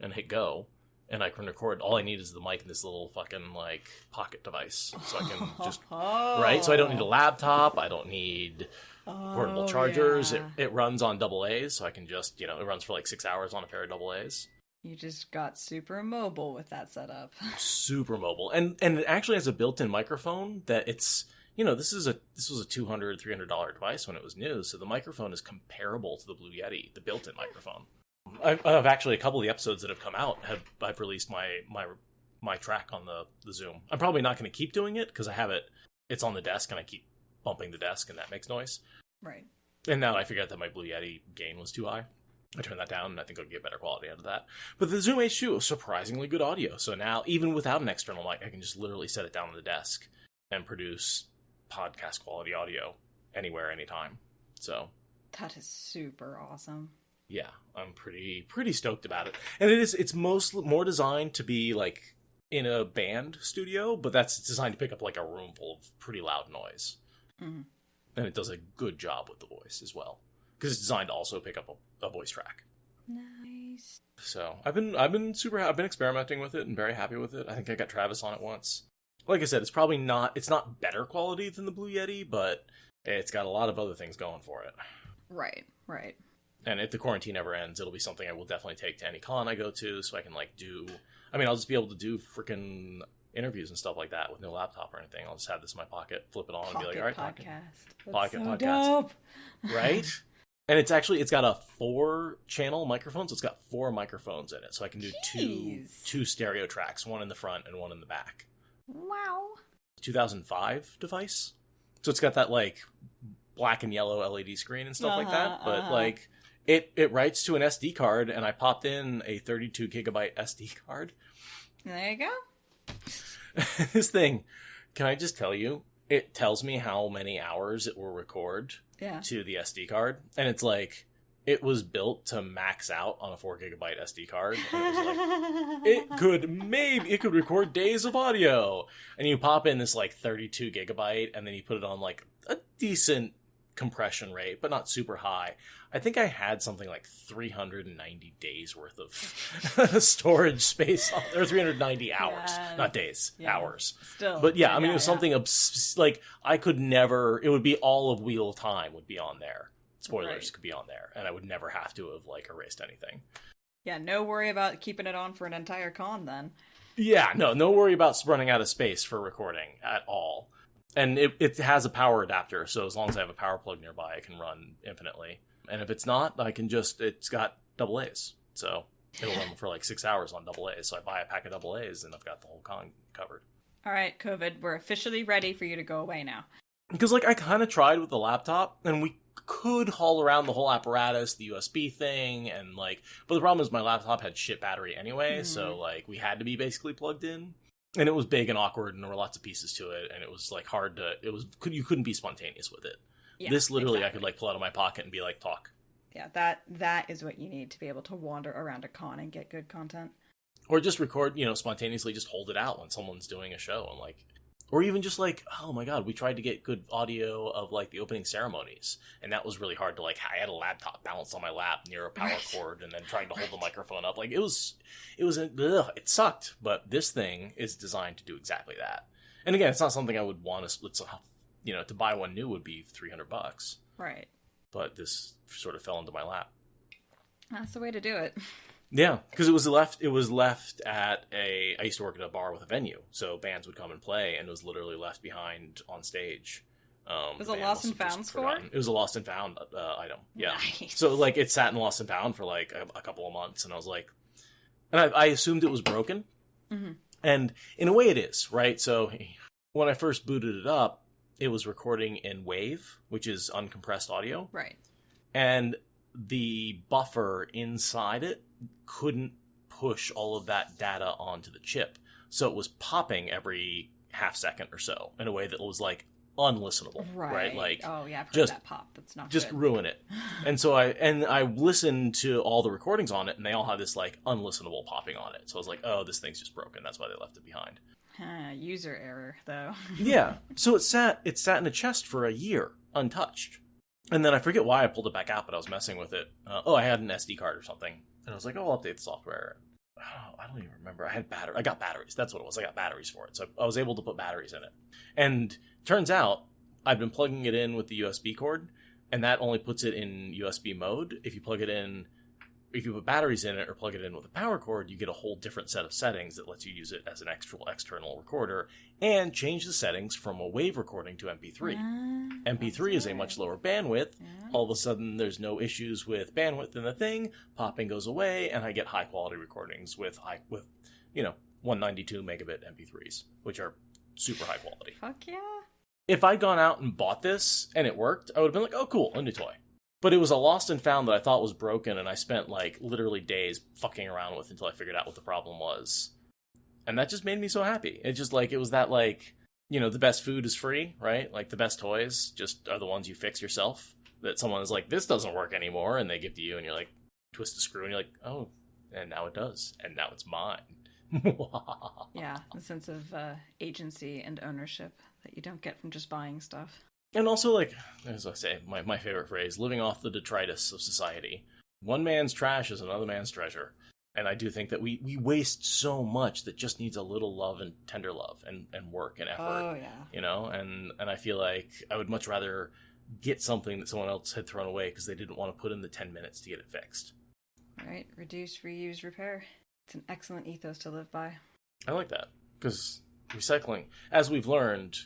and hit go. And I can record. All I need is the mic and this little fucking like pocket device, so I can just right. So I don't need a laptop. I don't need portable chargers. Yeah. It runs on AA's, so I can just, it runs for like 6 hours on a pair of AA's. You just got super mobile with that setup. Super mobile, and it actually has a built-in microphone that it's. This was a $200-$300 device when it was new, so the microphone is comparable to the Blue Yeti, the built-in microphone. I've actually, a couple of the episodes that have come out, I've released my track on the Zoom. I'm probably not going to keep doing it because I have it's on the desk and I keep bumping the desk and that makes noise. Right. And now I figured out that my Blue Yeti gain was too high. I turned that down and I think I'll get better quality out of that. But the Zoom H2 is surprisingly good audio. So now, even without an external mic, I can just literally set it down on the desk and produce podcast quality audio anywhere, anytime. So that is super awesome. Yeah, I'm pretty stoked about it. And it's more designed to be like in a band studio, but that's designed to pick up like a room full of pretty loud noise. And it does a good job with the voice as well, because it's designed to also pick up a voice track. Nice. So I've been experimenting with it and very happy with it. I think I got Travis on it once. Like I said, it's not better quality than the Blue Yeti, but it's got a lot of other things going for it. Right. And if the quarantine ever ends, it'll be something I will definitely take to any con I go to, so I can I'll just be able to do freaking interviews and stuff like that with no laptop or anything. I'll just have this in my pocket, flip it on, and be like, all right, Pocket podcast. Dope. Right? And it's got a 4-channel microphone, so it's got 4 microphones in it, so I can do two stereo tracks, one in the front and one in the back. Wow. 2005 device. So it's got that like black and yellow LED screen and stuff like that, but like it writes to an SD card, and I popped in a 32 gigabyte SD card. There you go. This thing, can I just tell you, it tells me how many hours it will record to the SD card, and it's like it was built to max out on a 4 gigabyte SD card. And it was like, it could record days of audio. And you pop in this like 32 gigabyte, and then you put it on like a decent compression rate, but not super high. I think I had something like 390 days worth of storage space on there, 390 hours, not days, hours. Still. But yeah, I mean, it was something like I could never, it would be all of Wheel of Time would be on there. Spoilers could be on there, and I would never have to have like erased anything. Yeah, no worry about keeping it on for an entire con then. Yeah, no worry about running out of space for recording at all. And it has a power adapter, so as long as I have a power plug nearby, I can run infinitely. And if it's not, it's got AA's, so it'll run for like 6 hours on AA's. So I buy a pack of AA's, and I've got the whole con covered. All right, COVID, we're officially ready for you to go away now. Because like I kind of tried with the laptop, and we could haul around the whole apparatus, the USB thing, and like, but the problem is my laptop had shit battery anyway, so like we had to be basically plugged in, and it was big and awkward, and there were lots of pieces to it, and it was like you couldn't be spontaneous with it. Yeah, this literally exactly. I could like pull out of my pocket and be like, talk. Yeah, that is what you need to be able to wander around a con and get good content. Or just record, spontaneously just hold it out when someone's doing a show, and like, or even just like, oh my god, we tried to get good audio of like the opening ceremonies, and that was really hard to like, I had a laptop balanced on my lap near a power cord, and then trying to hold the microphone up, like it sucked, but this thing is designed to do exactly that. And again, it's not something I would want to split, to buy one new would be $300. Right. But this sort of fell into my lap. That's the way to do it. Yeah, because it was left at I used to work at a bar with a venue, so bands would come and play, and it was literally left behind on stage. It was a lost and found score? It was a lost and found item. Yeah. Nice. So, like, it sat in lost and found for, like, a couple of months, and I was like... And I assumed it was broken. Mm-hmm. And in a way it is, right? So, when I first booted it up, it was recording in WAVE, which is uncompressed audio. Right. And the buffer inside it couldn't push all of that data onto the chip. So it was popping every half second or so in a way that was, like, unlistenable, right? Like, oh yeah, I've heard just that pop. That's not just good. Ruin it. And so I listened to all the recordings on it, and they all have this, like, unlistenable popping on it. So I was like, oh, this thing's just broken. That's why they left it behind. User error, though. Yeah. So it sat in a chest for a year, untouched. And then I forget why I pulled it back out, but I was messing with it. I had an SD card or something, and I was like, oh, I'll update the software. Oh, I don't even remember. I got batteries. That's what it was. I got batteries for it. So I was able to put batteries in it. And turns out I've been plugging it in with the USB cord, and that only puts it in USB mode. If you put batteries in it or plug it in with a power cord, you get a whole different set of settings that lets you use it as an external recorder and change the settings from a WAVE recording to MP3. MP3 is a much lower bandwidth. Yeah. All of a sudden, there's no issues with bandwidth in the thing. Popping goes away, and I get high quality recordings with 192 megabit MP3s, which are super high quality. Fuck yeah. If I'd gone out and bought this and it worked, I would have been like, oh, cool, a new toy. But it was a lost and found that I thought was broken, and I spent, like, literally days fucking around with until I figured out what the problem was. And that just made me so happy. It just, like, it was that, like, the best food is free, right? Like, the best toys just are the ones you fix yourself. That someone is like, this doesn't work anymore, and they give to you, and you're like, twist the screw, and you're like, oh, and now it does. And now it's mine. Yeah, a sense of agency and ownership that you don't get from just buying stuff. And also, like, as I say, my favorite phrase, living off the detritus of society. One man's trash is another man's treasure. And I do think that we waste so much that just needs a little love and tender love and work and effort. Oh, yeah. And I feel like I would much rather get something that someone else had thrown away because they didn't want to put in the 10 minutes to get it fixed. Right. Reduce, reuse, repair. It's an excellent ethos to live by. I like that. Because recycling, as we've learned...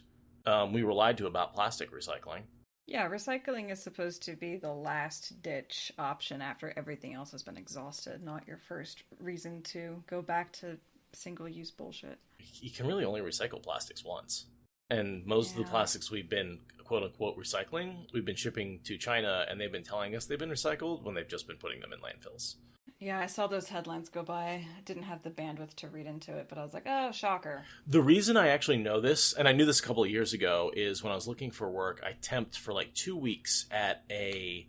we were lied to about plastic recycling. Yeah, recycling is supposed to be the last-ditch option after everything else has been exhausted, not your first reason to go back to single-use bullshit. You can really only recycle plastics once. And most of the plastics we've been, quote-unquote, recycling, we've been shipping to China, and they've been telling us they've been recycled when they've just been putting them in landfills. Yeah, I saw those headlines go by. I didn't have the bandwidth to read into it, but I was like, oh, shocker. The reason I actually know this, and I knew this a couple of years ago, is when I was looking for work, I temped for like 2 weeks at a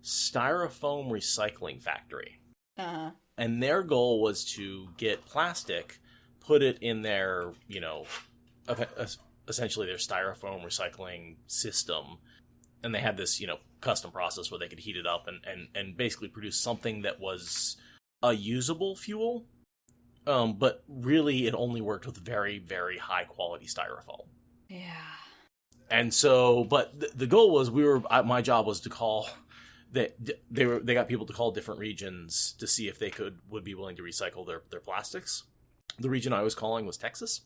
styrofoam recycling factory. Uh-huh. And their goal was to get plastic, put it in their, essentially their styrofoam recycling system. And they had this, custom process where they could heat it up and basically produce something that was a usable fuel. But really it only worked with very, very high quality styrofoam. Yeah. And so, but the goal was my job was to call, they got people to call different regions to see if they would be willing to recycle their plastics. The region I was calling was Texas.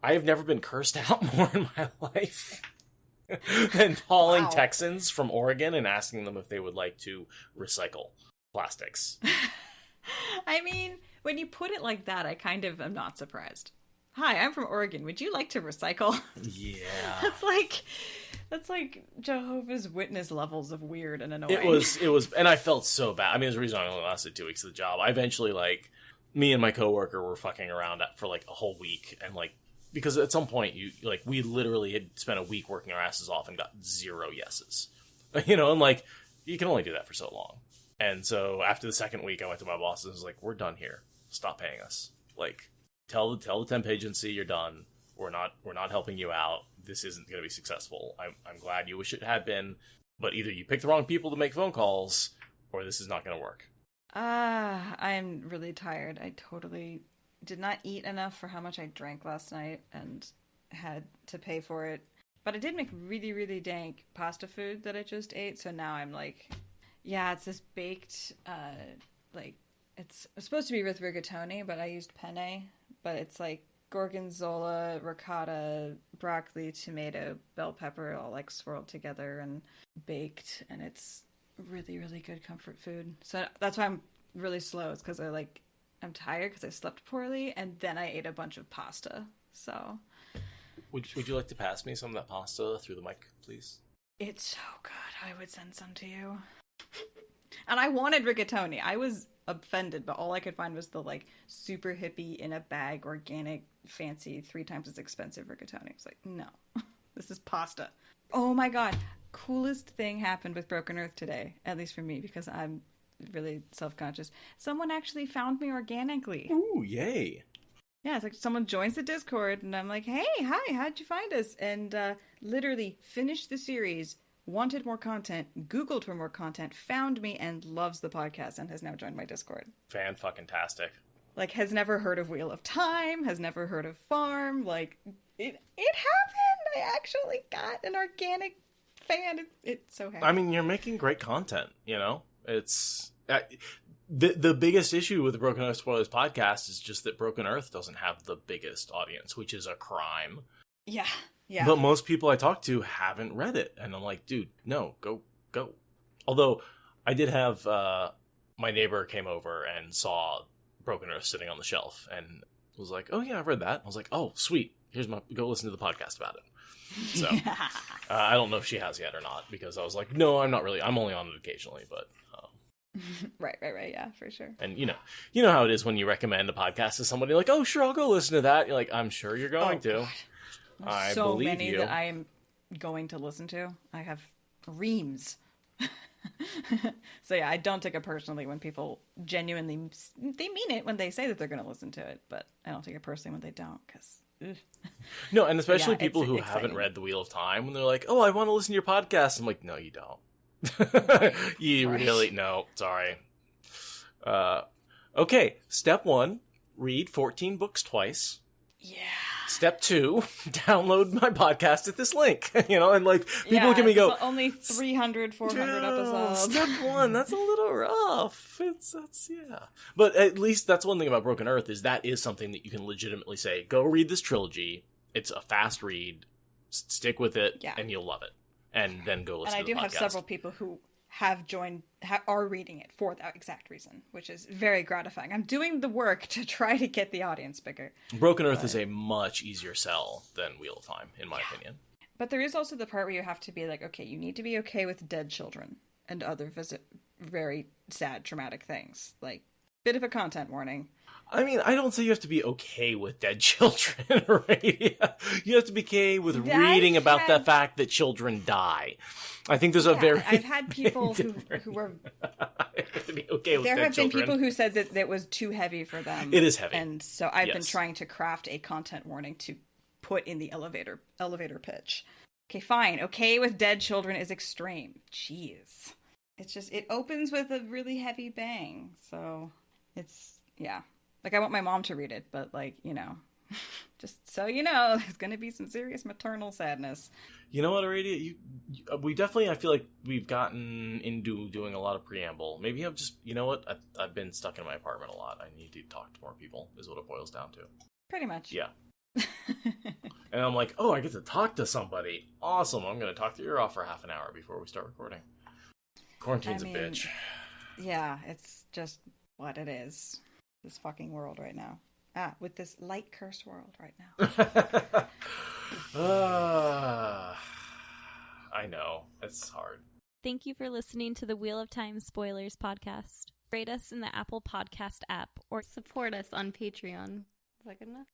I have never been cursed out more in my life than calling Texans from Oregon and asking them if they would like to recycle plastics. I mean, when you put it like that, I kind of am not surprised. Hi, I'm from Oregon. Would you like to recycle? Yeah. That's like Jehovah's Witness levels of weird and annoying. It was, and I felt so bad. I mean, there's a reason I only lasted 2 weeks of the job. I eventually, me and my coworker were fucking around for a whole week, and because at some point we literally had spent a week working our asses off and got 0 yeses, and you can only do that for so long. And so after the second week, I went to my boss and was like, "We're done here. Stop paying us. Tell the temp agency you're done. We're not helping you out. This isn't going to be successful. I'm glad you wish it had been, but either you picked the wrong people to make phone calls, or this is not going to work." I'm really tired. I totally did not eat enough for how much I drank last night and had to pay for it. But I did make really, really dank pasta food that I just ate, so now I'm Yeah, it's this baked, like, it's supposed to be with rigatoni, but I used penne. But it's like gorgonzola, ricotta, broccoli, tomato, bell pepper, all like swirled together and baked. And it's really, really good comfort food. So that's why I'm really slow. It's because I'm tired because I slept poorly, and then I ate a bunch of pasta. So, would you like to pass me some of that pasta through the mic, please? It's so good. I would send some to you. And I wanted rigatoni. I was offended, but all I could find was the like super hippie in a bag, organic, fancy, 3 times as expensive rigatoni. I was like, no, this is pasta. Oh my god, coolest thing happened with Broken Earth today, at least for me, because I'm really self-conscious. Someone actually found me organically. Ooh, yay. Yeah, it's like someone joins the Discord, and I'm like, hey, hi, how'd you find us? And literally finished the series, wanted more content, Googled for more content, found me, and loves the podcast, and has now joined my Discord. Fan-fucking-tastic. Like, has never heard of Wheel of Time, has never heard of Farm. Like, it happened! I actually got an organic fan. It's so happy. I mean, you're making great content, you know? It's... The biggest issue with the Broken Earth Spoilers podcast is just that Broken Earth doesn't have the biggest audience, which is a crime. Yeah. But most people I talk to haven't read it, and I'm like, dude, no, go. Although, I did have, my neighbor came over and saw Broken Earth sitting on the shelf, and was like, oh yeah, I've read that. I was like, oh, sweet, go listen to the podcast about it. So, I don't know if she has yet or not, because I was like, no, I'm not really, I'm only on it occasionally, but... Right, yeah, for sure. And you know how it is when you recommend a podcast to somebody, like, oh, sure, I'll go listen to that. You're like, I'm sure you're going to. I so believe many you. that I am going to listen to. I have reams. So yeah, I don't take it personally when people genuinely, they mean it when they say that they're going to listen to it, but I don't take it personally when they don't, because... No, and especially people who exciting. haven't read The Wheel of Time, when they're like, oh, I want to listen to your podcast. I'm like, no, you don't. You really no, sorry. Okay, step 1, read 14 books twice. Yeah. Step 2, download my podcast at this link. And like people look at me and go, only 300, 400 episodes. Step 1, that's a little rough. That's yeah. But at least that's one thing about Broken Earth, is that is something that you can legitimately say, go read this trilogy. It's a fast read. Stick with it, and you'll love it. And then go listen to the podcast. And I do have several people who have joined, are reading it for that exact reason, which is very gratifying. I'm doing the work to try to get the audience bigger. Broken Earth is a much easier sell than Wheel of Time, in my opinion. But there is also the part where you have to be like, okay, you need to be okay with dead children and other very sad, traumatic things. Like, bit of a content warning. I mean, I don't say you have to be okay with dead children, right? You have to be okay with reading about the fact that children die. I think there's a very... I've had people who were... I have to be okay with there dead have children. been people who said that it was too heavy for them. It is heavy. And so I've been trying to craft a content warning to put in the elevator pitch. Okay, fine. Okay with dead children is extreme. Jeez. It's just, it opens with a really heavy bang. So it's, yeah. Like, I want my mom to read it, but, like, just so you know, there's going to be some serious maternal sadness. You know what, Aradia? We definitely, I feel like we've gotten into doing a lot of preamble. Maybe I'm just, you know what? I've been stuck in my apartment a lot. I need to talk to more people, is what it boils down to. Pretty much. Yeah. And I'm like, oh, I get to talk to somebody. Awesome. I'm going to talk to your off for half an hour before we start recording. Quarantine's a bitch. Yeah, it's just what it is. This fucking world right now. With this light cursed world right now. I know. It's hard. Thank you for listening to the Wheel of Time Spoilers podcast. Rate us in the Apple Podcast app or support us on Patreon. Is that good enough?